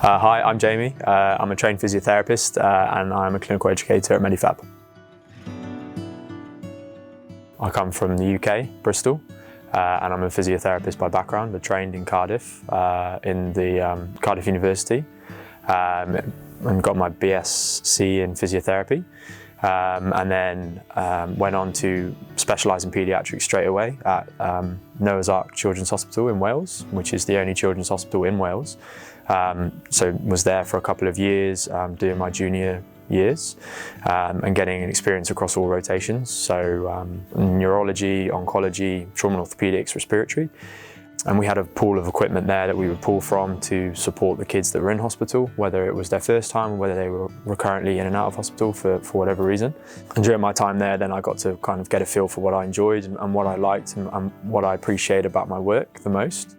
Hi, I'm Jamie. I'm a trained physiotherapist and I'm a clinical educator at Medifab. I come from the UK, Bristol, and I'm a physiotherapist by background. I trained in Cardiff, in the Cardiff University, and got my BSc in physiotherapy. And then went on to specialise in paediatrics straight away at Noah's Ark Children's Hospital in Wales, which is the only children's hospital in Wales. So was there for a couple of years doing my junior years and getting an experience across all rotations, so neurology, oncology, trauma and orthopaedics, respiratory. And we had a pool of equipment there that we would pull from to support the kids that were in hospital, whether it was their first time or whether they were recurrently in and out of hospital for whatever reason. And during my time there, then I got to kind of get a feel for what I enjoyed and what I liked and what I appreciate about my work the most.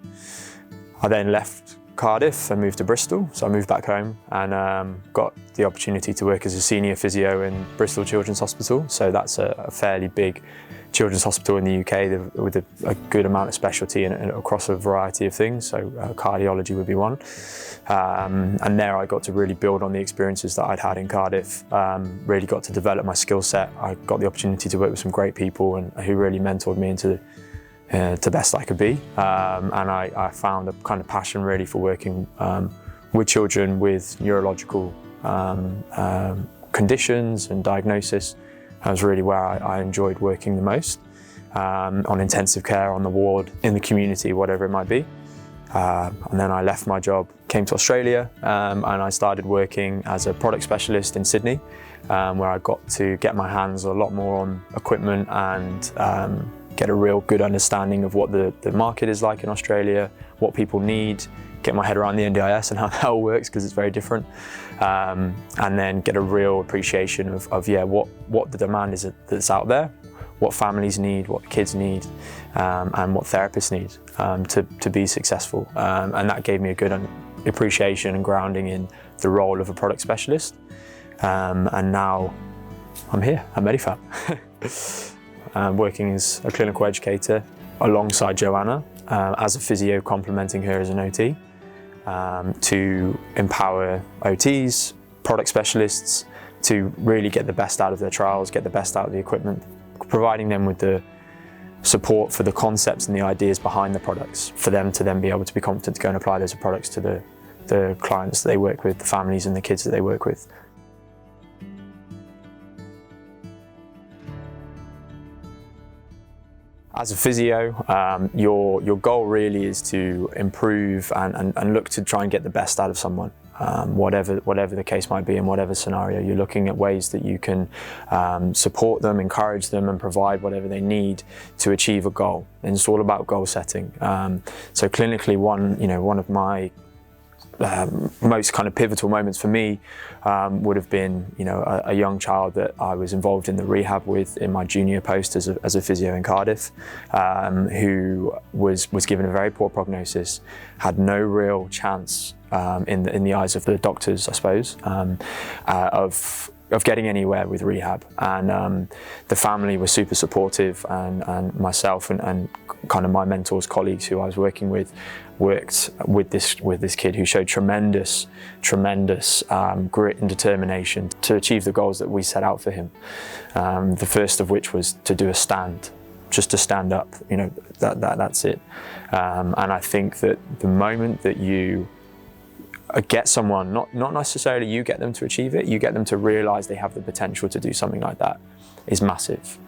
I then left Cardiff and moved to Bristol, so I moved back home and got the opportunity to work as a senior physio in Bristol Children's Hospital. So that's a fairly big children's hospital in the UK with a good amount of specialty and across a variety of things, so cardiology would be one. And there I got to really build on the experiences that I'd had in Cardiff, really got to develop my skill set. I got the opportunity to work with some great people and who really mentored me into the best I could be. And I found a kind of passion really for working with children with neurological conditions and diagnosis. That was really where I enjoyed working the most, on intensive care, on the ward, in the community, whatever it might be. And then I left my job, came to Australia, and I started working as a product specialist in Sydney, where I got to get my hands a lot more on equipment and get a real good understanding of what the market is like in Australia, what people need, get my head around the NDIS and how that all works because it's very different, and then get a real appreciation of what the demand is that's out there, what families need, what kids need, and what therapists need to be successful. And that gave me a good appreciation and grounding in the role of a product specialist. And now I'm here at Medifab. Working as a clinical educator alongside Joanna, as a physio complementing her as an OT, to empower OTs, product specialists, to really get the best out of their trials, get the best out of the equipment, providing them with the support for the concepts and the ideas behind the products, for them to then be able to be confident to go and apply those products to the clients that they work with, the families and the kids that they work with. As a physio, your goal really is to improve and look to try and get the best out of someone, whatever the case might be in whatever scenario. You're looking at ways that you can support them, encourage them and provide whatever they need to achieve a goal. And it's all about goal setting. So clinically, one of my most kind of pivotal moments for me would have been, a young child that I was involved in the rehab with in my junior post as a physio in Cardiff, who was given a very poor prognosis, had no real chance in the eyes of the doctors, I suppose, of getting anywhere with rehab. And the family was super supportive, and myself and kind of my mentors, colleagues who I was working with, worked with this kid who showed tremendous grit and determination to achieve the goals that we set out for him. The first of which was to do a stand, just to stand up. That's it. And I think that the moment that you get someone, not necessarily you get them to achieve it, you get them to realise they have the potential to do something like that, is massive.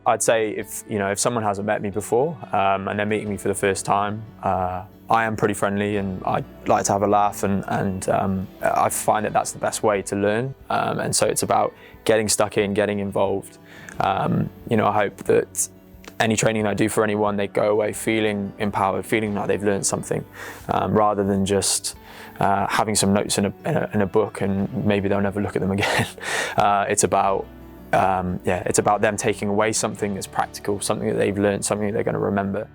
I'd say if someone hasn't met me before and they're meeting me for the first time, I am pretty friendly and I like to have a laugh, and I find that that's the best way to learn. And so it's about getting stuck in, getting involved. I hope that any training I do for anyone, they go away feeling empowered, feeling like they've learned something, rather than just having some notes in a book and maybe they'll never look at them again. It's about them taking away something that's practical, something that they've learned, something that they're going to remember.